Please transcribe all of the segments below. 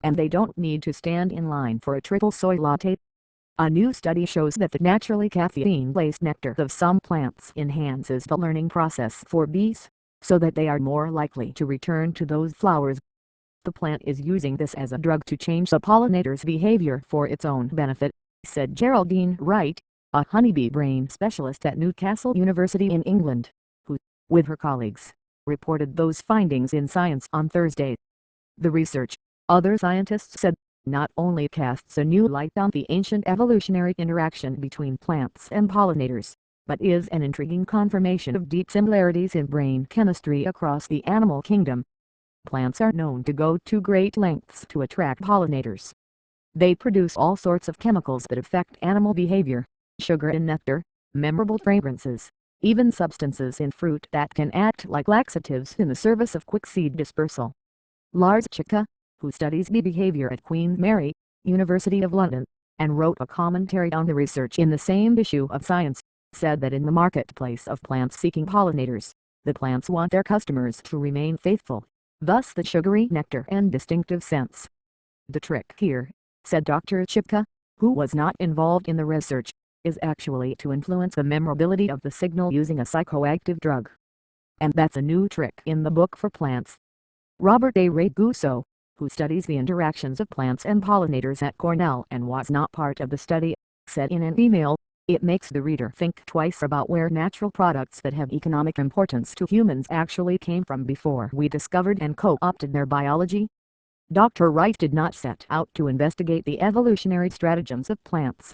and they don't need to stand in line for a triple soy latte. A new study shows that the naturally caffeine-laced nectar of some plants enhances the learning process for bees, so that they are more likely to return to those flowers. The plant is using this as a drug to change the pollinator's behavior for its own benefit, said Geraldine Wright, a honeybee brain specialist at Newcastle University in England, who, with her colleagues, reported those findings in Science on Thursday. The research, other scientists said, not only casts a new light on the ancient evolutionary interaction between plants and pollinators, but is an intriguing confirmation of deep similarities in brain chemistry across the animal kingdom. Plants are known to go to great lengths to attract pollinators. They produce all sorts of chemicals that affect animal behavior, sugar in nectar, memorable fragrances, even substances in fruit that can act like laxatives in the service of quick seed dispersal. Lars Chica, who studies bee behavior at Queen Mary, University of London, and wrote a commentary on the research in the same issue of Science, said that in the marketplace of plants seeking pollinators, the plants want their customers to remain faithful, thus the sugary nectar and distinctive scents. The trick here, said Dr. Chipka, who was not involved in the research, is actually to influence the memorability of the signal using a psychoactive drug. And that's a new trick in the book for plants. Robert A. Raguso, who studies the interactions of plants and pollinators at Cornell and was not part of the study, said in an email, "It makes the reader think twice about where natural products that have economic importance to humans actually came from before we discovered and co-opted their biology." Dr. Wright did not set out to investigate the evolutionary stratagems of plants.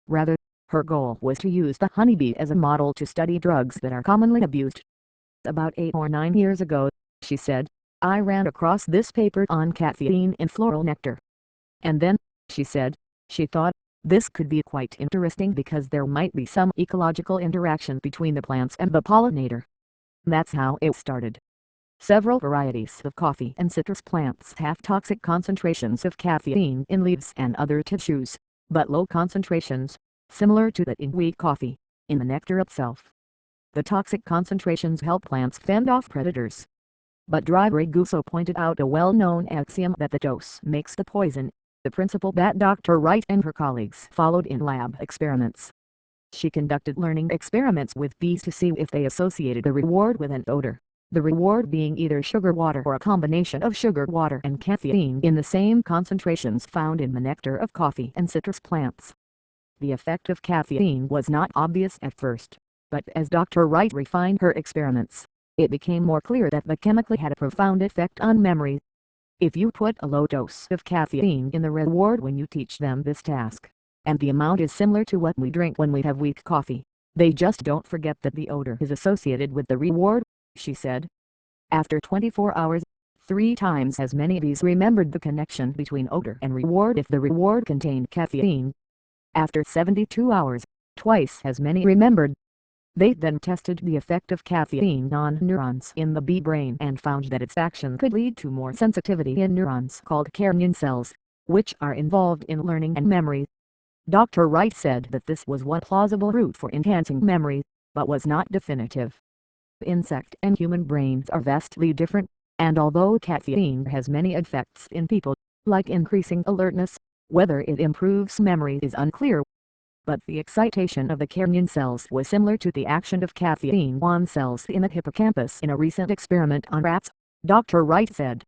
Rather, her goal was to use the honeybee as a model to study drugs that are commonly abused. "About 8 or 9 years ago," she said, "I ran across this paper on caffeine in floral nectar. And then," she said, she thought, "this could be quite interesting because there might be some ecological interaction between the plants and the pollinator." That's how it started. Several varieties of coffee and citrus plants have toxic concentrations of caffeine in leaves and other tissues, but low concentrations, similar to that in wheat coffee, in the nectar itself. The toxic concentrations help plants fend off predators. But Raguso pointed out a well-known axiom that the dose makes the poison, the principle that Dr. Wright and her colleagues followed in lab experiments. She conducted learning experiments with bees to see if they associated the reward with an odor, the reward being either sugar water or a combination of sugar water and caffeine in the same concentrations found in the nectar of coffee and citrus plants. The effect of caffeine was not obvious at first, but as Dr. Wright refined her experiments, it became more clear that the chemical had a profound effect on memory. If you put a low dose of caffeine in the reward when you teach them this task, and the amount is similar to what we drink when we have weak coffee, they just don't forget that the odor is associated with the reward, she said. After 24 hours, 3 times as many bees remembered the connection between odor and reward if the reward contained caffeine. After 72 hours, twice as many remembered. They then tested the effect of caffeine on neurons in the bee brain and found that its action could lead to more sensitivity in neurons called Carnian cells, which are involved in learning and memory. Dr. Wright said that this was one plausible route for enhancing memory, but was not definitive. Insect and human brains are vastly different, and although caffeine has many effects in people, like increasing alertness, whether it improves memory is unclear. But the excitation of the Carnian cells was similar to the action of caffeine on cells in the hippocampus in a recent experiment on rats, Dr. Wright said.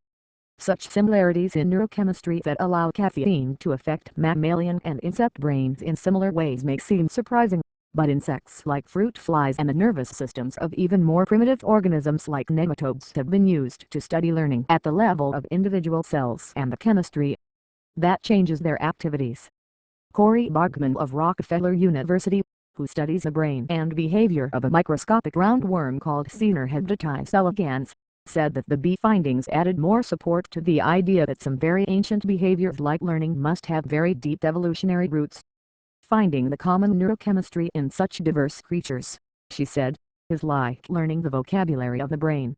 Such similarities in neurochemistry that allow caffeine to affect mammalian and insect brains in similar ways may seem surprising, but insects like fruit flies and the nervous systems of even more primitive organisms like nematodes have been used to study learning at the level of individual cells and the chemistry that changes their activities. Corey Bogman of Rockefeller University, who studies the brain and behavior of a microscopic roundworm called Caenorhabditis elegans, said that the bee findings added more support to the idea that some very ancient behaviors like learning must have very deep evolutionary roots. Finding the common neurochemistry in such diverse creatures, she said, is like learning the vocabulary of the brain.